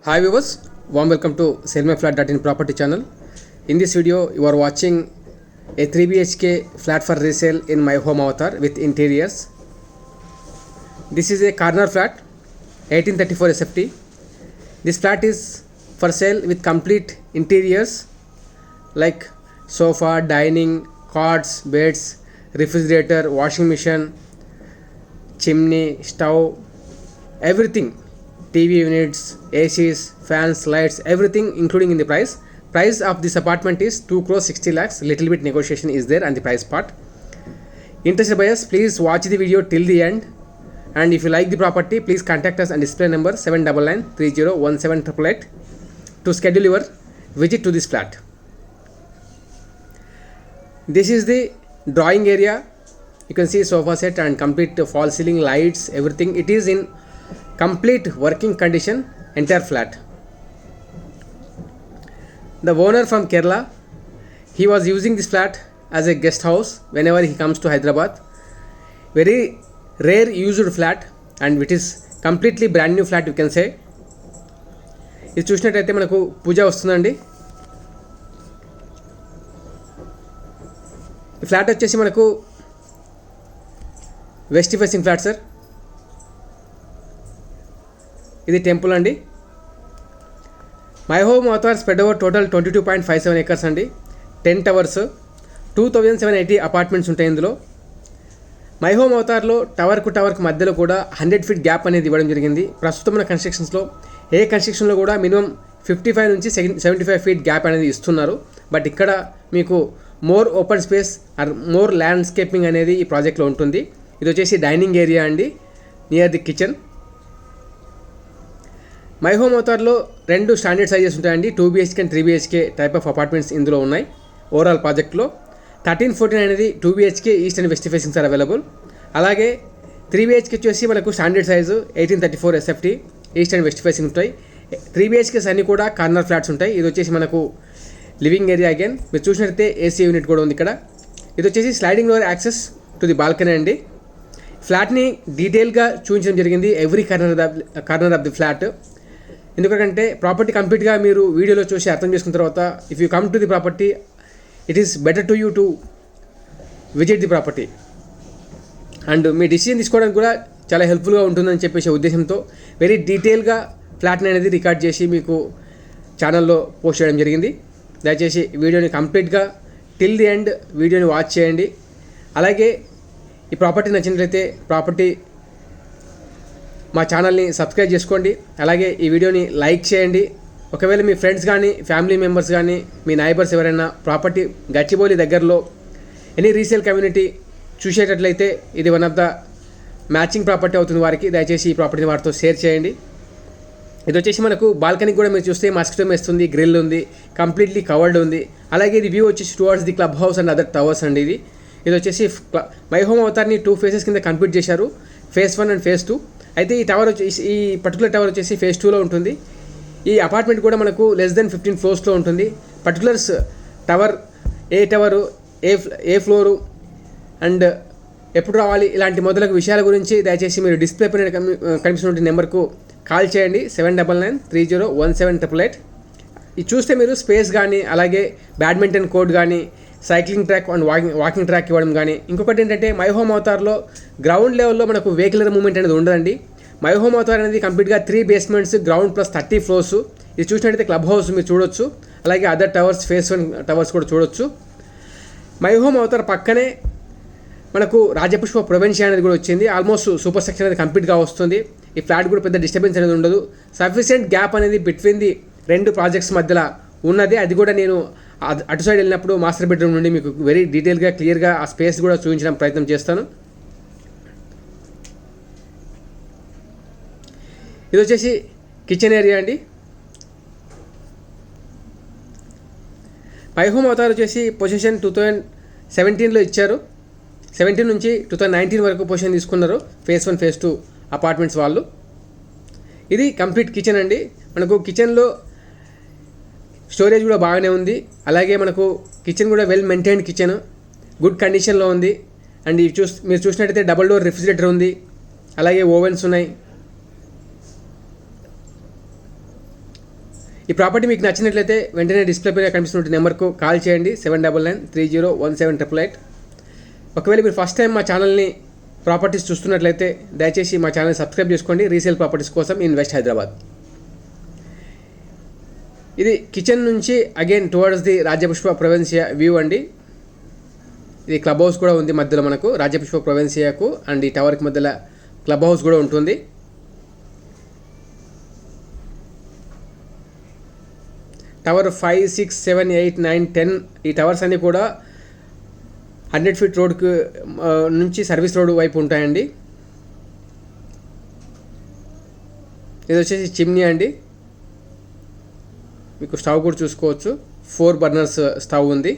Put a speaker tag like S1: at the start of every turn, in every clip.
S1: Hi viewers, warm welcome to sellmyflat.in property channel. In this video, you are watching a 3 BHK flat for resale in my home avatar with interiors. This is a corner flat, 1834 SFT. This flat is for sale with complete interiors like sofa, dining, cots, beds, refrigerator, washing machine, chimney, stove, everything. TV units, ACs, fans, lights, everything including in the price. Price of this apartment is 2 crores 60 lakhs. Little bit negotiation is there on the price part. Interested buyers, please watch the video till the end. And if you like the property, please contact us on display number 7993017888 to schedule your visit to this flat. This is the drawing area. You can see sofa set and complete false ceiling, lights, everything. It is in complete working condition, entire flat. The owner from Kerala, he was using this flat as a guest house whenever he comes to Hyderabad. Very rare used flat and it is completely brand new flat, you can say. ఇది చూసినట్టయితే మనకు పూజ వస్తుందండి. ఈ flat వచ్చేసి మనకు west facing flat sir. ఇది temple అండి. My home Avatar spread over total 22.57 acres అండి. 10 towers, 2780 అపార్ట్మెంట్స్ ఉంటాయి ఇందులో. మై హోమ్ అవతార్లో టవర్కు మధ్యలో కూడా 100 feet గ్యాప్ అనేది ఇవ్వడం జరిగింది. ప్రస్తుతం ఉన్న కన్స్ట్రక్షన్స్లో ఏ కన్స్ట్రక్షన్లో కూడా మినిమం 55 నుంచి 75 feet గ్యాప్ అనేది ఇస్తున్నారు. బట్ ఇక్కడ మీకు more open space or more landscaping అనేది ఈ ప్రాజెక్ట్లో ఉంటుంది. ఇది వచ్చేసి డైనింగ్ ఏరియా అండి, near the kitchen. My Home అవతార్లో 2 స్టాండర్డ్ సైజెస్ ఉంటాయండి. 2 BHK and 3 BHK type of apartments ఇందులో ఉన్నాయి. ఓవరాల్ ప్రాజెక్ట్లో 1314 అనేది 2 BHK east and west facings are available. అలాగే 3 BHK వచ్చేసి మనకు standard size 1834 SFT east and west facing ఉంటాయి. 3 BHKs అన్నీ కూడా కార్నర్ ఫ్లాట్స్ ఉంటాయి. ఇది వచ్చేసి మనకు లివింగ్ ఏరియా అగైన్. మీరు చూసినట్లయితే AC యూనిట్ కూడా ఉంది ఇక్కడ. ఇది వచ్చేసి sliding door access to the balcony అండి. ఫ్లాట్ని డీటెయిల్గా చూపించడం జరిగింది, every corner of the flat. ఎందుకంటే ప్రాపర్టీ కంప్లీట్గా మీరు వీడియోలో చూసి అర్థం చేసుకున్న తర్వాత if you come to the property it is better to you to visit the property and me decision తీసుకోవడానికి కూడా చాలా హెల్ప్ఫుల్గా ఉంటుందని చెప్పేసి ఉద్దేశంతో వెరీ డీటెయిల్గా ఫ్లాట్ని అనేది రికార్డ్ చేసి మీకు ఛానల్లో పోస్ట్ చేయడం జరిగింది. దయచేసి వీడియోని కంప్లీట్గా టిల్ ది ఎండ్ వీడియోని వాచ్ చేయండి. అలాగే ఈ ప్రాపర్టీ నచ్చినట్లయితే ప్రాపర్టీ మా ఛానల్ని సబ్స్క్రైబ్ చేసుకోండి. అలాగే ఈ వీడియోని లైక్ చేయండి. ఒకవేళ మీ ఫ్రెండ్స్ కానీ ఫ్యామిలీ మెంబర్స్ కానీ మీ నైబర్స్ ఎవరైనా ప్రాపర్టీ గచ్చిబౌలి దగ్గరలో ఎనీ రీసేల్ కమ్యూనిటీ చూసేటట్లయితే ఇది one of the matching property అవుతుంది వారికి. దయచేసి ఈ ప్రాపర్టీని వారితో షేర్ చేయండి. ఇది వచ్చేసి మనకు బాల్కనీ కూడా మీరు చూస్తే మస్కిటో వేస్తుంది, గ్రిల్ ఉంది, కంప్లీట్లీ కవర్డ్ ఉంది. అలాగే ఇది వ్యూ వచ్చేసి towards the club house and other towers అండి. ఇది వచ్చేసి మై హోమ్ అవతార్ని 2 phases కింద కంప్లీట్ చేశారు, phase 1 అండ్ phase 2. అయితే ఈ టవర్ వచ్చేసి ఈ పర్టికులర్ టవర్ వచ్చేసి phase 2లో ఉంటుంది. ఈ అపార్ట్మెంట్ కూడా మనకు లెస్ దెన్ 15 floors ఉంటుంది. Particulars tower, A tower, A floor and ఎప్పుడు రావాలి, ఇలాంటి మొదలగు విషయాల గురించి దయచేసి మీరు డిస్ప్లే పైన కనిపిస్తున్న నెంబర్కు కాల్ చేయండి, 7999317888. ఇది చూస్తే మీరు స్పేస్ కానీ అలాగే బ్యాడ్మింటన్ కోర్ట్ కానీ cycling track and walking track ఇవ్వడం కానీ. ఇంకొకటి ఏంటంటే మై హోమ్ అవతార్లో గ్రౌండ్ లెవెల్లో మనకు వెహికలర్ మూవ్మెంట్ అనేది ఉండదండి. మై హోమ్ అవతార్ అనేది కంప్లీట్గా 3 basements, గ్రౌండ్ ప్లస్ 30 floors. ఇది చూసినట్టయితే క్లబ్ హౌస్ మీరు చూడొచ్చు. అలాగే అదర్ టవర్స్, phase 1 టవర్స్ కూడా చూడొచ్చు. మై హోమ్ అవతార్ పక్కనే మనకు రాజపుష్ప ప్రొవెన్షియా అనేది కూడా వచ్చింది. ఆల్మోస్ట్ సూపర్ సెక్షన్ అనేది కంప్లీట్గా వస్తుంది. ఈ ఫ్లాట్ కూడా పెద్ద డిస్టర్బెన్స్ అనేది ఉండదు. సఫిషియెంట్ గ్యాప్ అనేది బిట్వీన్ ది 2 ప్రాజెక్ట్స్ మధ్యలో ఉన్నది. అది కూడా నేను అటు సైడ్ వెళ్ళినప్పుడు మాస్టర్ బెడ్రూమ్ నుండి మీకు వెరీ డీటెయిల్గా క్లియర్గా ఆ స్పేస్ కూడా చూపించడం ప్రయత్నం చేస్తాను. ఇది వచ్చేసి కిచెన్ ఏరియా అండి. మై హోమ్ అవతార్ వచ్చేసి పొజిషన్ 2017లో ఇచ్చారు. 17 నుంచి 2019 వరకు పొజిషన్ తీసుకున్నారు phase 1, phase 2 అపార్ట్మెంట్స్ వాళ్ళు. ఇది కంప్లీట్ కిచెన్ అండి. మనకు కిచెన్లో స్టోరేజ్ కూడా బాగానే ఉంది. అలాగే మనకు కిచెన్ కూడా వెల్ మెయింటైన్డ్ కిచెన్, గుడ్ కండిషన్లో ఉంది. అండ్ మీరు చూసినట్టయితే డబుల్ డోర్ రిఫ్రిజిరేటర్ ఉంది, అలాగే ఓవెన్స్ ఉన్నాయి. ఈ ప్రాపర్టీ మీకు నచ్చినట్లయితే వెంటనే డిస్ప్లే పైన కనిపిస్తున్న నెంబర్కు కాల్ చేయండి 7993017888. ఒకవేళ మీరు ఫస్ట్ టైం మా ఛానల్ని ప్రాపర్టీస్ చూస్తున్నట్లయితే దయచేసి మా ఛానల్ సబ్స్క్రైబ్ చేసుకోండి. రీసేల్ ప్రాపర్టీస్ కోసం ఇన్ వెస్ట్ హైదరాబాద్. ఇది కిచెన్ నుంచి again towards the Rajapushpa Provincia view అండి. ఇది క్లబ్ హౌస్ కూడా ఉంది మధ్యలో మనకు రాజపుష్ప ప్రొవెన్సియాకు అండ్ ఈ టవర్కి మధ్యలో క్లబ్ హౌస్ కూడా ఉంటుంది. టవర్ 5, 6, 7, 8, 9, 10 ఈ టవర్స్ అన్నీ కూడా 100 ఫీట్ రోడ్కు నుంచి సర్వీస్ రోడ్ వైపు ఉంటాయండి. ఇది వచ్చేసి చిమ్నీ అండి. మీకు స్టవ్ కూడా చూసుకోవచ్చు. 4 బర్నర్స్ స్టవ్ ఉంది.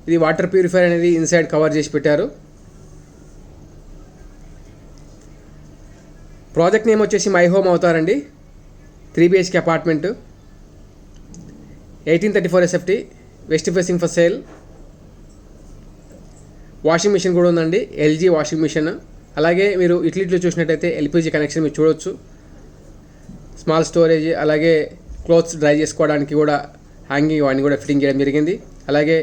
S1: ఇది వాటర్ ప్యూరిఫైర్ అనేది ఇన్సైడ్ కవర్ చేసి పెట్టారు. ప్రాజెక్ట్ నేమ్ వచ్చేసి మై హోమ్ అవుతారండి. 3 BHK apartment, 1834 SFT, west facing for sale. Washing machine కూడా ఉందండి, LG వాషింగ్ మిషన్. అలాగే మీరు యూటిలిటీలో చూసినట్టయితే LPG కనెక్షన్ మీరు చూడవచ్చు. స్మాల్ స్టోరేజ్, అలాగే క్లోత్స్ డ్రై చేసుకోవడానికి కూడా హ్యాంగింగ్ అవన్నీ కూడా ఫిట్టింగ్ చేయడం జరిగింది. అలాగే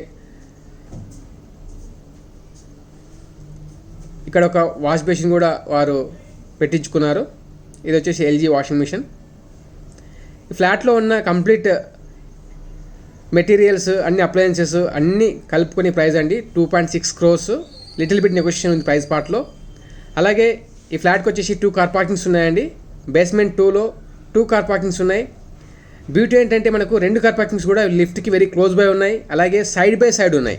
S1: ఇక్కడ ఒక వాష్ బేసిన్ కూడా వారు పెట్టించుకున్నారు. ఇది వచ్చేసి LG వాషింగ్ మిషన్. ఈ ఫ్లాట్లో ఉన్న కంప్లీట్ మెటీరియల్స్ అన్ని అప్లయన్సెస్ అన్నీ కలుపుకొని ప్రైస్ అండి 2.6 crores. లిటిల్ బిట్ నెగోషియేషన్ ఉంది ప్రైస్ పార్ట్లో. అలాగే ఈ ఫ్లాట్కి వచ్చేసి 2 కార్ పార్కింగ్స్ ఉన్నాయండి. బేస్మెంట్ 2లో 2 కార్ పార్కింగ్స్ ఉన్నాయి. బ్యూటీ ఏంటంటే మనకు 2 కార్ పార్కింగ్స్ కూడా లిఫ్ట్కి వెరీ క్లోజ్ బై ఉన్నాయి. అలాగే సైడ్ బై సైడ్ ఉన్నాయి,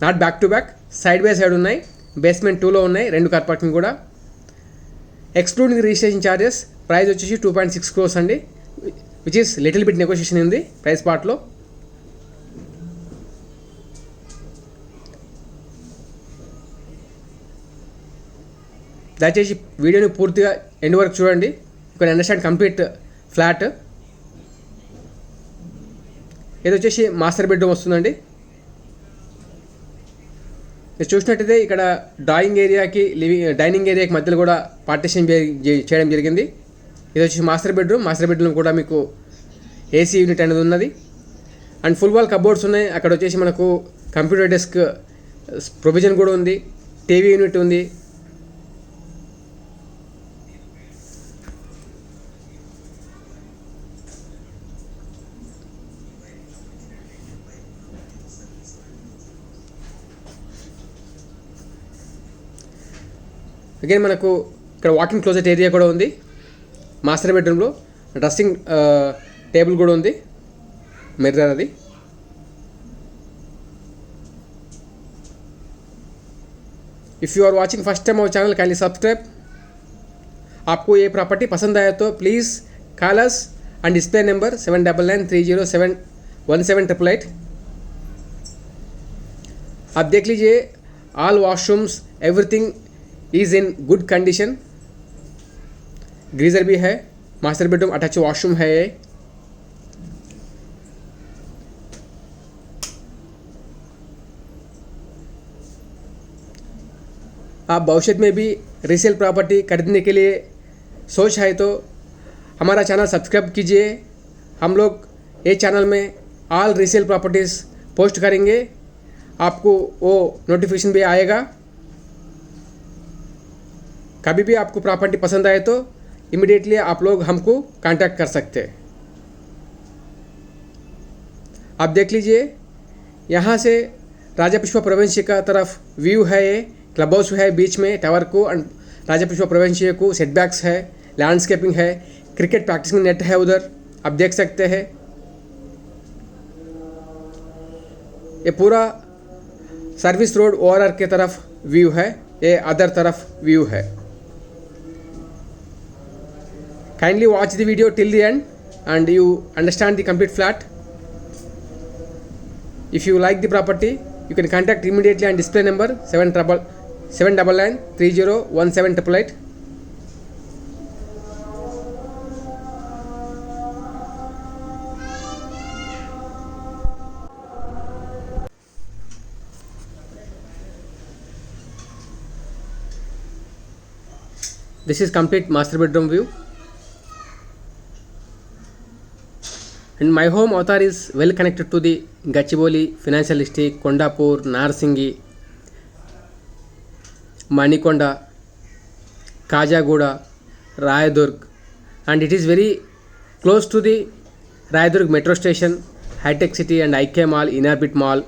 S1: not back to back, side by side ఉన్నాయి. బేస్మెంట్ 2లో ఉన్నాయి 2 కార్ పార్కింగ్ కూడా. ఎక్స్క్లూడింగ్ రిజిస్ట్రేషన్ ఛార్జెస్ ప్రైస్ వచ్చేసి 2.6 crores అండి, which is little bit negotiation ఉంది ప్రైస్ పార్ట్లో. దయచేసి వీడియోని పూర్తిగా ఎండ్ వరకు చూడండి. You can understand complete flat. ఇది వచ్చేసి మాస్టర్ బెడ్రూమ్ వస్తుందండి. మీరు చూసినట్టయితే ఇక్కడ డ్రాయింగ్ ఏరియాకి డైనింగ్ ఏరియాకి మధ్యలో కూడా పార్టిషన్ చేయడం జరిగింది. ఇది వచ్చేసి మాస్టర్ బెడ్రూమ్. మాస్టర్ బెడ్రూమ్ కూడా మీకు AC యూనిట్ అనేది ఉన్నది అండ్ ఫుల్ వాల్ కబోర్డ్స్ ఉన్నాయి. అక్కడ వచ్చేసి మనకు కంప్యూటర్ డెస్క్ ప్రొవిజన్ కూడా ఉంది, టీవీ యూనిట్ ఉంది. అగైన్ మనకు ఇక్కడ వాకింగ్ క్లోజెట్ ఏరియా కూడా ఉంది. మాస్టర్ బెడ్రూమ్లో డ్రెస్సింగ్ టేబుల్ కూడా ఉంది, మిర్రర్ అది. If you are watching first time our channel kindly subscribe. आपको ये प्रॉपर्टी पसंद आया तो please call us and display number 7993071788. आप देख लीजिए, all washrooms everything is in good condition. Geyser भी है, मास्टर बेडरूम अटैच वॉशरूम है ये. आप भविष्य में भी रीसेल प्रॉपर्टी खरीदने के लिए सोच है तो हमारा चैनल सब्सक्राइब कीजिए. हम लोग ये चैनल में ऑल रीसेल प्रॉपर्टीज़ पोस्ट करेंगे, आपको वो नोटिफिकेशन भी आएगा. कभी भी आपको प्रॉपर्टी पसंद आए तो इमीडिएटली आप लोग हमको कांटेक्ट कर सकते हैं. आप देख लीजिए, यहाँ से राजापुष्पा प्रोविंशिया का तरफ व्यू है. ये क्लब हाउस है बीच में टावर को एंड राजापुष्पा प्रोविंशिया को सेटबैक्स है, लैंडस्केपिंग है, क्रिकेट प्रैक्टिसिंग नेट है उधर आप देख सकते हैं. ये पूरा सर्विस रोड ORR के तरफ व्यू है, ये अदर तरफ व्यू है. Kindly watch the video till the end and you understand the complete flat. If you like the property, you can contact immediately on display number 7993017888. This is complete master bedroom view. And my home avatar is well connected to the Gachibowli, Financial District, Kondapur, Narsingi, Manikonda, Kajagoda, Rayadurg, and it is very close to the Rayadurg metro station, High-Tech City and IK Mall, Inorbit Mall,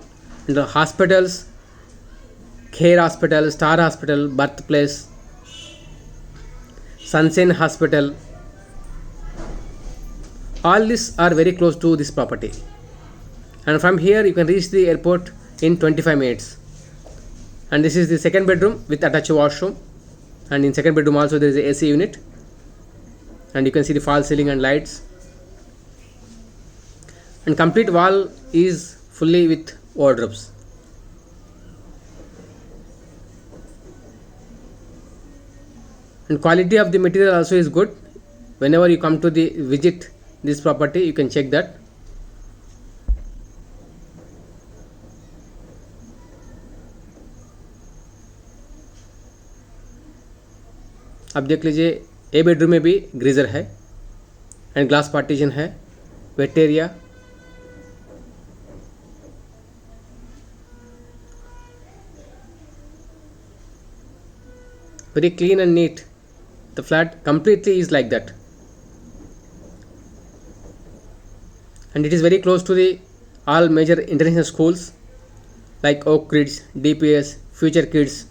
S1: and the hospitals, Care Hospital, Star Hospital, Birthplace, Sunshine Hospital. All these are very close to this property. And from here you can reach the airport in 25 minutes. And this is the second bedroom with attached washroom. And in second bedroom also there is a AC unit. And you can see the false ceiling and lights. And complete wall is fully with wardrobes. And quality of the material also is good. Whenever you come to the visit this property, you can check that. अब देख लीजिए ए bedroom में भी ग्रीजर है and glass partition है, wait area, very clean and neat. The flat completely is like that, and it is very close to the all major international schools like Oak Ridge, DPS, Future Kids,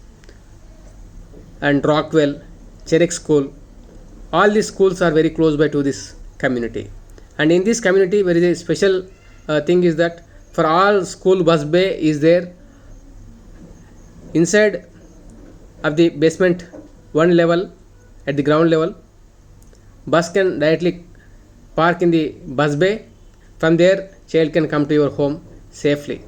S1: and Rockwell, Cherek School. All these schools are very close by to this community, and in this community there is a special thing is that for all school bus bay is there inside of the basement one level. At the ground level, bus can directly park in the bus bay. From there child can come to your home safely.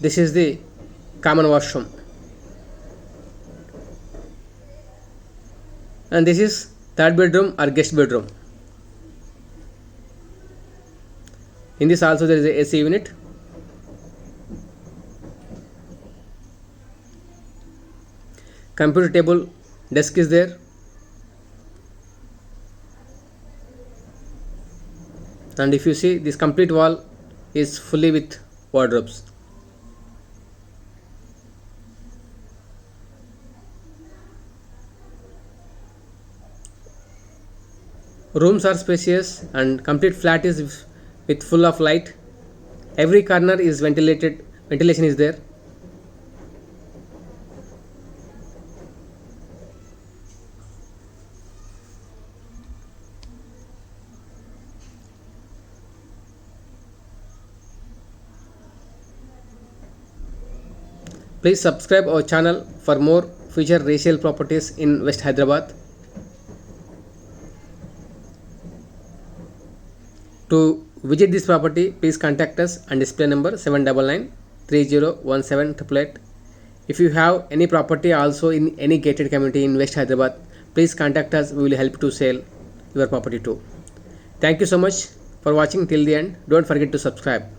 S1: This is the common washroom, and this is third bedroom or guest bedroom. In this also there is a AC unit. Computer table, desk is there. And if you see, this complete wall is fully with wardrobes. Rooms are spacious and complete flat is with full of light. Every corner is ventilated, ventilation is there. Please subscribe our channel for more future resale properties in West Hyderabad. To visit this property, please contact us on display number 799 3017 888. If you have any property also in any gated community in West Hyderabad, please contact us. We will help to sell your property too. Thank you so much for watching till the end. Don't forget to subscribe.